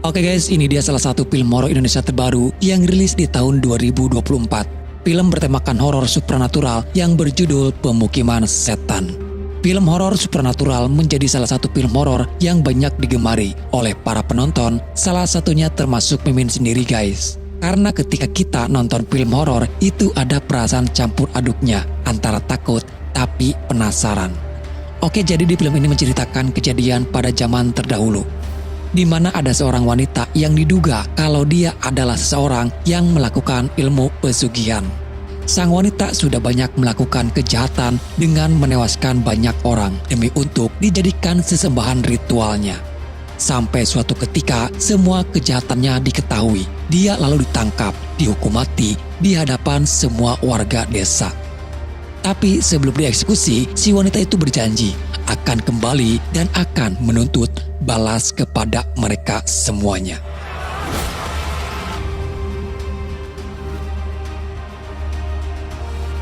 Oke guys, ini dia salah satu film horor Indonesia terbaru yang rilis di tahun 2024. Film bertemakan horor supranatural yang berjudul Pemukiman Setan. Film horor supranatural menjadi salah satu film horor yang banyak digemari oleh para penonton, salah satunya termasuk Mimin sendiri guys. Karena ketika kita nonton film horor itu ada perasaan campur aduknya antara takut tapi penasaran. Oke, jadi di film ini menceritakan kejadian pada zaman terdahulu, di mana ada seorang wanita yang diduga kalau dia adalah seseorang yang melakukan ilmu pesugihan. Sang wanita sudah banyak melakukan kejahatan dengan menewaskan banyak orang demi untuk dijadikan sesembahan ritualnya. Sampai suatu ketika semua kejahatannya diketahui. Dia lalu ditangkap, dihukum mati di hadapan semua warga desa. Tapi sebelum dieksekusi, si wanita itu berjanji akan kembali dan akan menuntut balas kepada mereka semuanya.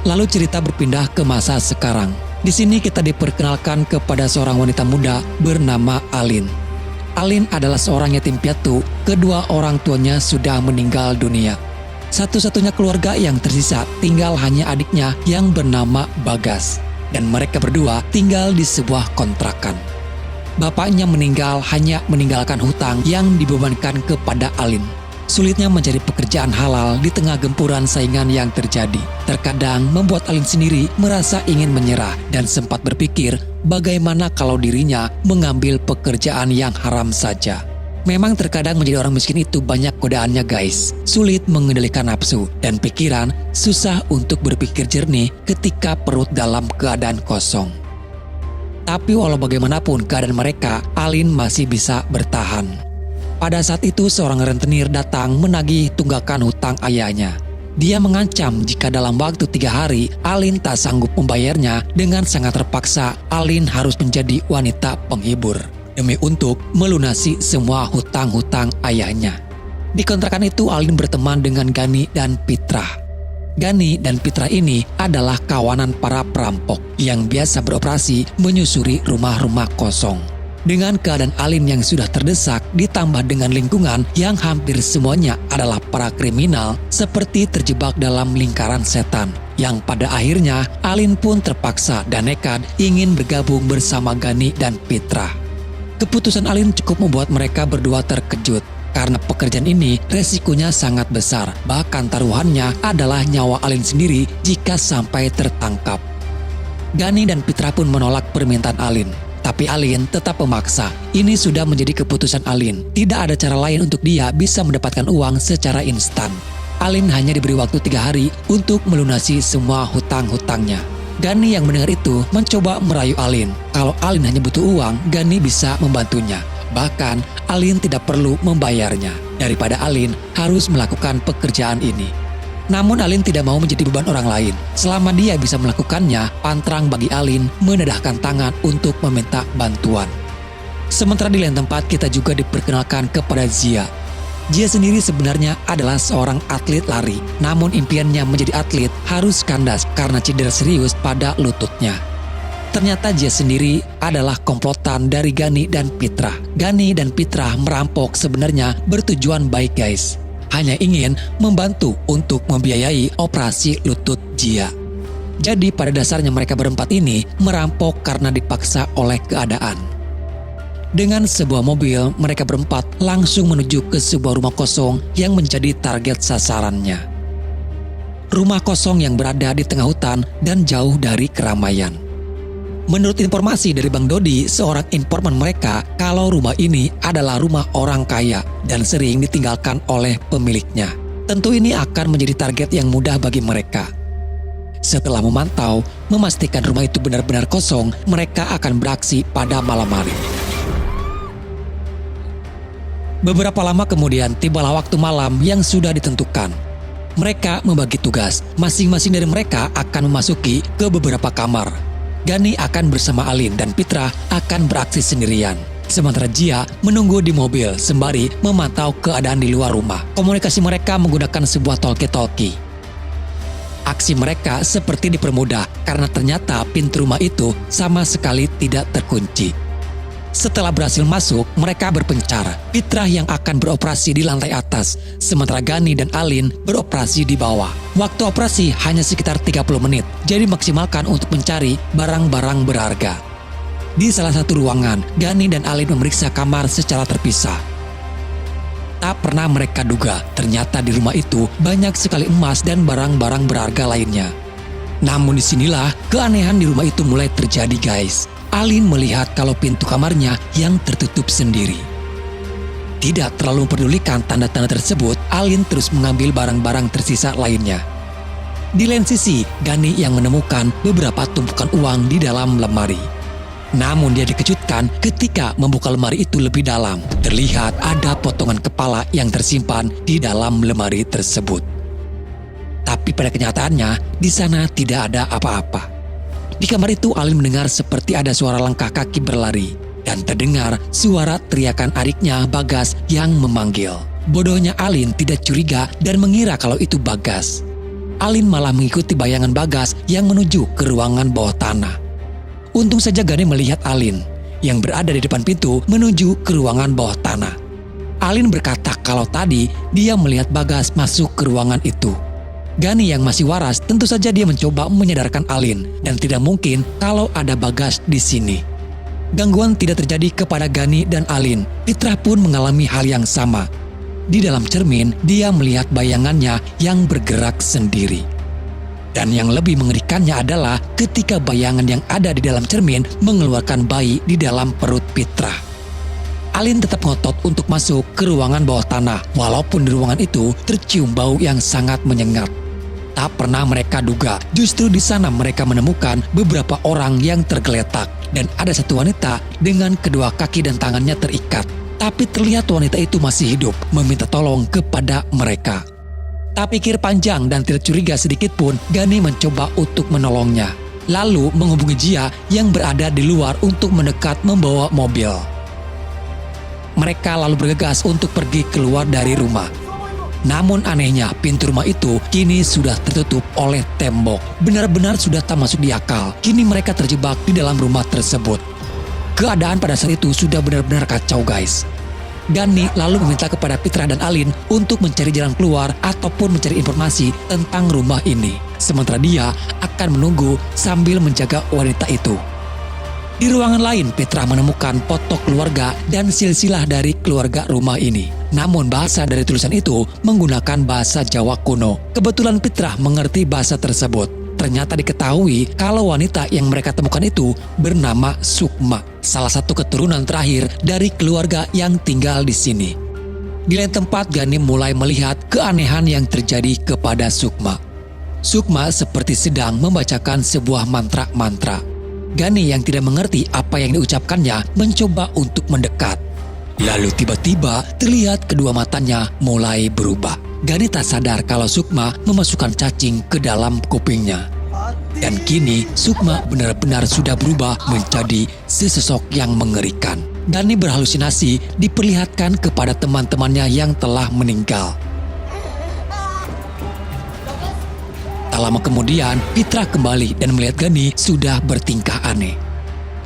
Lalu cerita berpindah ke masa sekarang. Di sini kita diperkenalkan kepada seorang wanita muda bernama Alin. Alin adalah seorang yatim piatu, kedua orang tuanya sudah meninggal dunia. Satu-satunya keluarga yang tersisa tinggal hanya adiknya yang bernama Bagas. Dan mereka berdua tinggal di sebuah kontrakan. Bapaknya meninggal hanya meninggalkan hutang yang dibebankan kepada Alin. Sulitnya mencari pekerjaan halal di tengah gempuran saingan yang terjadi. Terkadang membuat Alin sendiri merasa ingin menyerah dan sempat berpikir bagaimana kalau dirinya mengambil pekerjaan yang haram saja. Memang terkadang menjadi orang miskin itu banyak godaannya guys. Sulit mengendalikan nafsu dan pikiran, susah untuk berpikir jernih ketika perut dalam keadaan kosong. Tapi walau bagaimanapun keadaan mereka, Alin masih bisa bertahan. Pada saat itu seorang rentenir datang menagih tunggakan hutang ayahnya. Dia mengancam jika dalam waktu 3 hari Alin tak sanggup membayarnya. Dengan sangat terpaksa Alin harus menjadi wanita penghibur demi untuk melunasi semua hutang-hutang ayahnya. Di kontrakan itu Alin berteman dengan Gani dan Pitra. Gani dan Pitra ini adalah kawanan para perampok yang biasa beroperasi menyusuri rumah-rumah kosong. Dengan keadaan Alin yang sudah terdesak ditambah dengan lingkungan yang hampir semuanya adalah para kriminal seperti terjebak dalam lingkaran setan, yang pada akhirnya Alin pun terpaksa dan nekat ingin bergabung bersama Gani dan Pitra. Keputusan Alin cukup membuat mereka berdua terkejut karena pekerjaan ini resikonya sangat besar, bahkan taruhannya adalah nyawa Alin sendiri jika sampai tertangkap. Gani dan Pitra pun menolak permintaan Alin. Tapi Alin tetap memaksa. Ini sudah menjadi keputusan Alin. Tidak ada cara lain untuk dia bisa mendapatkan uang secara instan. Alin hanya diberi waktu 3 hari untuk melunasi semua hutang-hutangnya. Gani yang mendengar itu mencoba merayu Alin. Kalau Alin hanya butuh uang, Gani bisa membantunya. Bahkan Alin tidak perlu membayarnya. Daripada Alin harus melakukan pekerjaan ini. Namun Alin tidak mau menjadi beban orang lain. Selama dia bisa melakukannya, pantrang bagi Alin menedahkan tangan untuk meminta bantuan. Sementara di lain tempat kita juga diperkenalkan kepada Zia. Zia sendiri sebenarnya adalah seorang atlet lari. Namun impiannya menjadi atlet harus kandas karena cedera serius pada lututnya. Ternyata Zia sendiri adalah komplotan dari Gani dan Pitra. Gani dan Pitra merampok sebenarnya bertujuan baik guys. Hanya ingin membantu untuk membiayai operasi lutut Zia. Jadi pada dasarnya mereka berempat ini merampok karena dipaksa oleh keadaan. Dengan sebuah mobil, mereka berempat langsung menuju ke sebuah rumah kosong yang menjadi target sasarannya. Rumah kosong yang berada di tengah hutan dan jauh dari keramaian. Menurut informasi dari Bang Dodi, seorang informan mereka, kalau rumah ini adalah rumah orang kaya dan sering ditinggalkan oleh pemiliknya. Tentu ini akan menjadi target yang mudah bagi mereka. Setelah memantau, memastikan rumah itu benar-benar kosong, mereka akan beraksi pada malam hari. Beberapa lama kemudian tibalah waktu malam yang sudah ditentukan. Mereka membagi tugas, masing-masing dari mereka akan memasuki ke beberapa kamar. Gani akan bersama Alin dan Pitra akan beraksi sendirian. Sementara Zia menunggu di mobil sembari memantau keadaan di luar rumah. Komunikasi mereka menggunakan sebuah talkie-talkie. Aksi mereka seperti dipermudah karena ternyata pintu rumah itu sama sekali tidak terkunci. Setelah berhasil masuk, mereka berpencar. Pitra yang akan beroperasi di lantai atas, sementara Gani dan Alin beroperasi di bawah. Waktu operasi hanya sekitar 30 menit, jadi maksimalkan untuk mencari barang-barang berharga. Di salah satu ruangan, Gani dan Alin memeriksa kamar secara terpisah. Tak pernah mereka duga, ternyata di rumah itu banyak sekali emas dan barang-barang berharga lainnya. Namun disinilah keanehan di rumah itu mulai terjadi, guys. Alin melihat kalau pintu kamarnya yang tertutup sendiri. Tidak terlalu mempedulikan tanda-tanda tersebut, Alin terus mengambil barang-barang tersisa lainnya. Di lain sisi, Gani yang menemukan beberapa tumpukan uang di dalam lemari. Namun dia dikejutkan ketika membuka lemari itu lebih dalam. Terlihat ada potongan kepala yang tersimpan di dalam lemari tersebut. Tapi pada kenyataannya, di sana tidak ada apa-apa. Di kamar itu Alin mendengar seperti ada suara langkah kaki berlari dan terdengar suara teriakan adiknya Bagas yang memanggil. Bodohnya Alin tidak curiga dan mengira kalau itu Bagas. Alin malah mengikuti bayangan Bagas yang menuju ke ruangan bawah tanah. Untung saja Gani melihat Alin yang berada di depan pintu menuju ke ruangan bawah tanah. Alin berkata kalau tadi dia melihat Bagas masuk ke ruangan itu. Gani yang masih waras tentu saja dia mencoba menyadarkan Alin dan tidak mungkin kalau ada Bagas di sini. Gangguan tidak terjadi kepada Gani dan Alin. Pitra pun mengalami hal yang sama. Di dalam cermin dia melihat bayangannya yang bergerak sendiri. Dan yang lebih mengerikannya adalah ketika bayangan yang ada di dalam cermin mengeluarkan bayi di dalam perut Pitra. Alin tetap ngotot untuk masuk ke ruangan bawah tanah walaupun di ruangan itu tercium bau yang sangat menyengat. Tak pernah mereka duga, justru di sana mereka menemukan beberapa orang yang tergeletak dan ada satu wanita dengan kedua kaki dan tangannya terikat. Tapi terlihat wanita itu masih hidup, meminta tolong kepada mereka. Tak pikir panjang dan tidak curiga sedikit pun, Gani mencoba untuk menolongnya. Lalu menghubungi Jia yang berada di luar untuk mendekat membawa mobil. Mereka lalu bergegas untuk pergi keluar dari rumah. Namun anehnya, pintu rumah itu kini sudah tertutup oleh tembok. Benar-benar sudah tak masuk di akal. Kini mereka terjebak di dalam rumah tersebut. Keadaan pada saat itu sudah benar-benar kacau, guys. Gani lalu meminta kepada Pitra dan Alin untuk mencari jalan keluar ataupun mencari informasi tentang rumah ini. Sementara dia akan menunggu sambil menjaga wanita itu. Di ruangan lain, Pitra menemukan foto keluarga dan silsilah dari keluarga rumah ini. Namun bahasa dari tulisan itu menggunakan bahasa Jawa kuno. Kebetulan Pitra mengerti bahasa tersebut. Ternyata diketahui kalau wanita yang mereka temukan itu bernama Sukma, salah satu keturunan terakhir dari keluarga yang tinggal di sini. Di lain tempat, Gani mulai melihat keanehan yang terjadi kepada Sukma. Sukma seperti sedang membacakan sebuah mantra-mantra. Gani yang tidak mengerti apa yang diucapkannya mencoba untuk mendekat. Lalu tiba-tiba terlihat kedua matanya mulai berubah. Gani tak sadar kalau Sukma memasukkan cacing ke dalam kupingnya. Dan kini Sukma benar-benar sudah berubah menjadi sesosok yang mengerikan. Gani berhalusinasi diperlihatkan kepada teman-temannya yang telah meninggal. Tak lama kemudian, Pitra kembali dan melihat Gani sudah bertingkah aneh.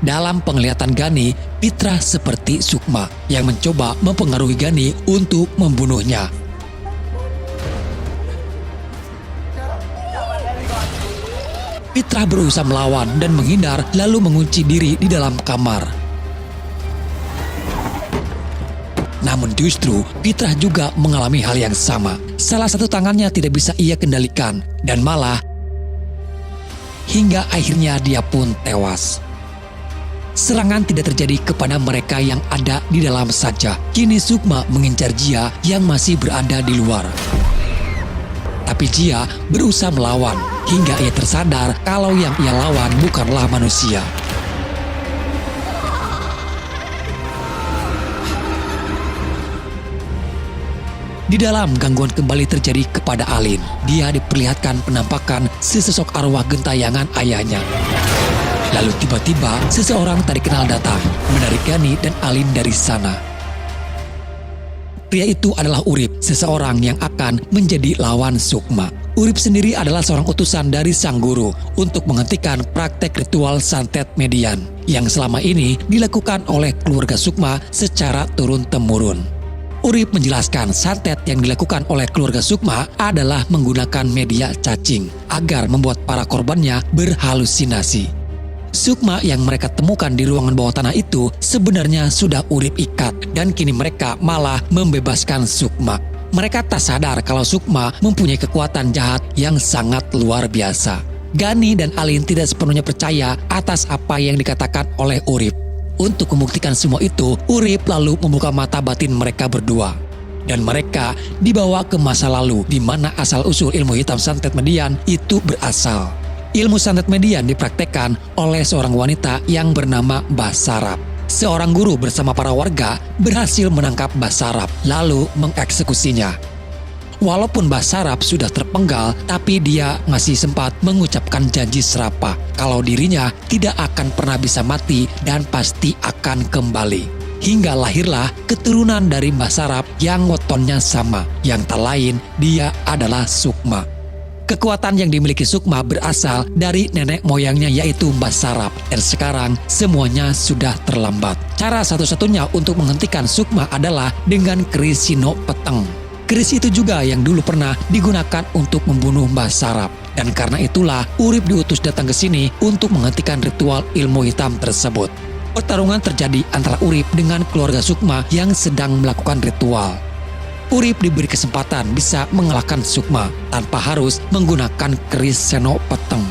Dalam penglihatan Gani, Pitra seperti Sukma yang mencoba mempengaruhi Gani untuk membunuhnya. Pitra berusaha melawan dan menghindar lalu mengunci diri di dalam kamar. Namun justru Pitra juga mengalami hal yang sama. Salah satu tangannya tidak bisa ia kendalikan dan malah hingga akhirnya dia pun tewas. Serangan tidak terjadi kepada mereka yang ada di dalam saja. Kini Sukma mengincar Jia yang masih berada di luar. Tapi Jia berusaha melawan hingga ia tersadar kalau yang ia lawan bukanlah manusia. Di dalam, gangguan kembali terjadi kepada Alin. Dia diperlihatkan penampakan sesosok arwah gentayangan ayahnya. Lalu tiba-tiba seseorang tak dikenal datang, menarik Gani dan Alin dari sana. Pria itu adalah Urip, seseorang yang akan menjadi lawan Sukma. Urip sendiri adalah seorang utusan dari sang guru untuk menghentikan praktek ritual santet median yang selama ini dilakukan oleh keluarga Sukma secara turun-temurun. Urip menjelaskan santet yang dilakukan oleh keluarga Sukma adalah menggunakan media cacing agar membuat para korbannya berhalusinasi. Sukma yang mereka temukan di ruangan bawah tanah itu sebenarnya sudah Urip ikat dan kini mereka malah membebaskan Sukma. Mereka tak sadar kalau Sukma mempunyai kekuatan jahat yang sangat luar biasa. Gani dan Alin tidak sepenuhnya percaya atas apa yang dikatakan oleh Urip. Untuk membuktikan semua itu, Urip lalu membuka mata batin mereka berdua. Dan mereka dibawa ke masa lalu di mana asal-usul ilmu hitam santet median itu berasal. Ilmu santet median dipraktekkan oleh seorang wanita yang bernama Mbah Sarap. Seorang guru bersama para warga berhasil menangkap Mbah Sarap lalu mengeksekusinya. Walaupun Mbah Sarap sudah terpenggal, tapi dia masih sempat mengucapkan janji serapah kalau dirinya tidak akan pernah bisa mati dan pasti akan kembali. Hingga lahirlah keturunan dari Mbah Sarap yang wetonnya sama, yang tak lain dia adalah Sukma. Kekuatan yang dimiliki Sukma berasal dari nenek moyangnya yaitu Mbah Sarap. Dan sekarang semuanya sudah terlambat. Cara satu-satunya untuk menghentikan Sukma adalah dengan keris Sino Peteng. Keris itu juga yang dulu pernah digunakan untuk membunuh Mbah Sarap. Dan karena itulah Urip diutus datang ke sini untuk menghentikan ritual ilmu hitam tersebut. Pertarungan terjadi antara Urip dengan keluarga Sukma yang sedang melakukan ritual. Urip diberi kesempatan bisa mengalahkan Sukma tanpa harus menggunakan keris Seno Peteng.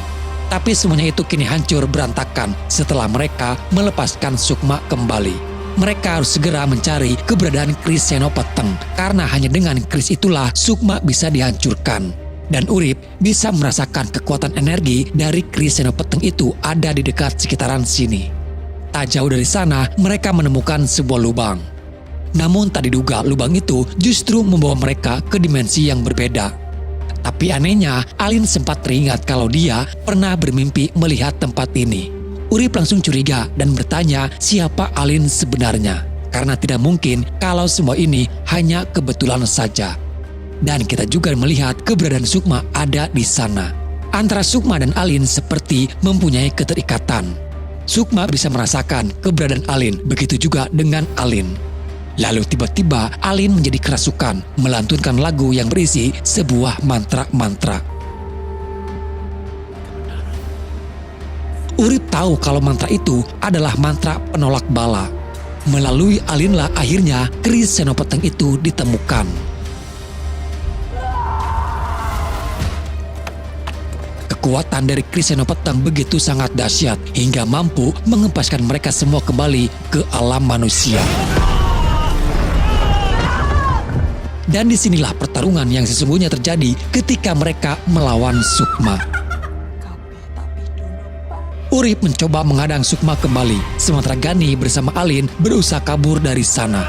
Tapi semuanya itu kini hancur berantakan setelah mereka melepaskan Sukma kembali. Mereka harus segera mencari keberadaan keris Seno Peteng karena hanya dengan keris itulah Sukma bisa dihancurkan. Dan Urip bisa merasakan kekuatan energi dari keris Seno Peteng itu ada di dekat sekitaran sini. Tak jauh dari sana mereka menemukan sebuah lubang. Namun tak diduga lubang itu justru membawa mereka ke dimensi yang berbeda. Tapi anehnya, Alin sempat teringat kalau dia pernah bermimpi melihat tempat ini. Urip langsung curiga dan bertanya siapa Alin sebenarnya. Karena tidak mungkin kalau semua ini hanya kebetulan saja. Dan kita juga melihat keberadaan Sukma ada di sana. Antara Sukma dan Alin seperti mempunyai keterikatan. Sukma bisa merasakan keberadaan Alin, begitu juga dengan Alin. Lalu tiba-tiba Alin menjadi kerasukan melantunkan lagu yang berisi sebuah mantra-mantra. Urip tahu kalau mantra itu adalah mantra penolak bala. Melalui Alinlah akhirnya keris Seno Peteng itu ditemukan. Kekuatan dari keris Seno Peteng begitu sangat dahsyat hingga mampu mengempaskan mereka semua kembali ke alam manusia. Dan disinilah pertarungan yang sesungguhnya terjadi ketika mereka melawan Sukma. Urip mencoba menghadang Sukma kembali, sementara Gani bersama Alin berusaha kabur dari sana.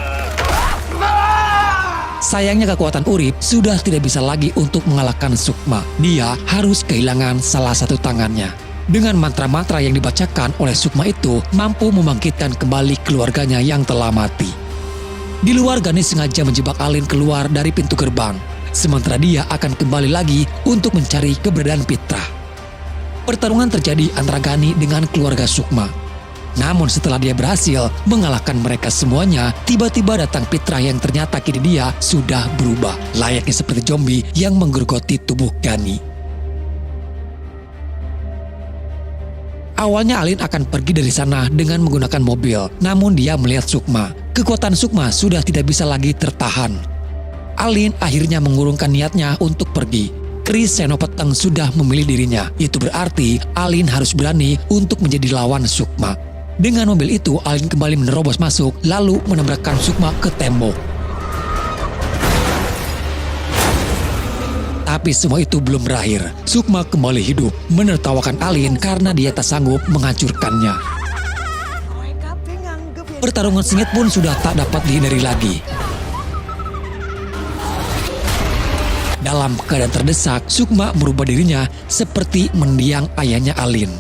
Sayangnya kekuatan Urip sudah tidak bisa lagi untuk mengalahkan Sukma. Dia harus kehilangan salah satu tangannya. Dengan mantra-mantra yang dibacakan oleh Sukma itu mampu membangkitkan kembali keluarganya yang telah mati. Di luar, Gani sengaja menjebak Alin keluar dari pintu gerbang, sementara dia akan kembali lagi untuk mencari keberadaan Pitra. Pertarungan terjadi antara Gani dengan keluarga Sukma. Namun setelah dia berhasil mengalahkan mereka semuanya, tiba-tiba datang Pitra yang ternyata kini dia sudah berubah, layaknya seperti zombie yang menggerogoti tubuh Gani. Awalnya Alin akan pergi dari sana dengan menggunakan mobil, namun dia melihat Sukma. Kekuatan Sukma sudah tidak bisa lagi tertahan. Alin akhirnya mengurungkan niatnya untuk pergi. Keris Seno Peteng sudah memilih dirinya. Itu berarti Alin harus berani untuk menjadi lawan Sukma. Dengan mobil itu, Alin kembali menerobos masuk lalu menabrakkan Sukma ke tembok. Tapi semua itu belum berakhir. Sukma kembali hidup, menertawakan Alin karena dia tak sanggup menghancurkannya. Pertarungan sengit pun sudah tak dapat dihindari lagi. Dalam keadaan terdesak, Sukma merubah dirinya seperti mendiang ayahnya Alin.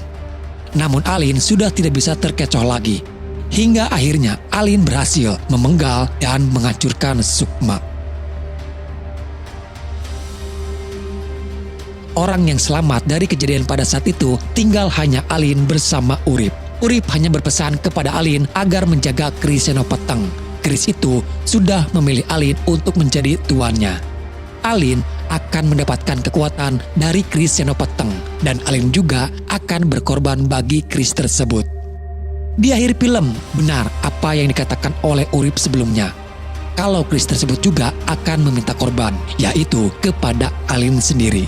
Namun Alin sudah tidak bisa terkecoh lagi. Hingga akhirnya Alin berhasil memenggal dan menghancurkan Sukma. Orang yang selamat dari kejadian pada saat itu tinggal hanya Alin bersama Urip. Urip hanya berpesan kepada Alin agar menjaga keris Senopeteng. Keris itu sudah memilih Alin untuk menjadi tuannya. Alin akan mendapatkan kekuatan dari keris Senopeteng dan Alin juga akan berkorban bagi keris tersebut. Di akhir film, benar apa yang dikatakan oleh Urip sebelumnya. Kalau keris tersebut juga akan meminta korban, yaitu kepada Alin sendiri.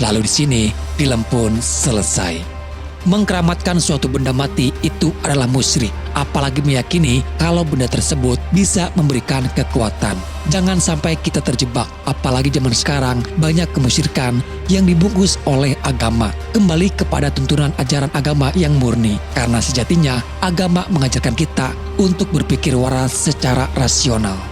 Lalu di sini, film pun selesai. Mengkeramatkan suatu benda mati itu adalah musyrik, apalagi meyakini kalau benda tersebut bisa memberikan kekuatan. Jangan sampai kita terjebak, apalagi zaman sekarang banyak kemusyrikan yang dibungkus oleh agama. Kembali kepada tuntunan ajaran agama yang murni, karena sejatinya agama mengajarkan kita untuk berpikir waras secara rasional.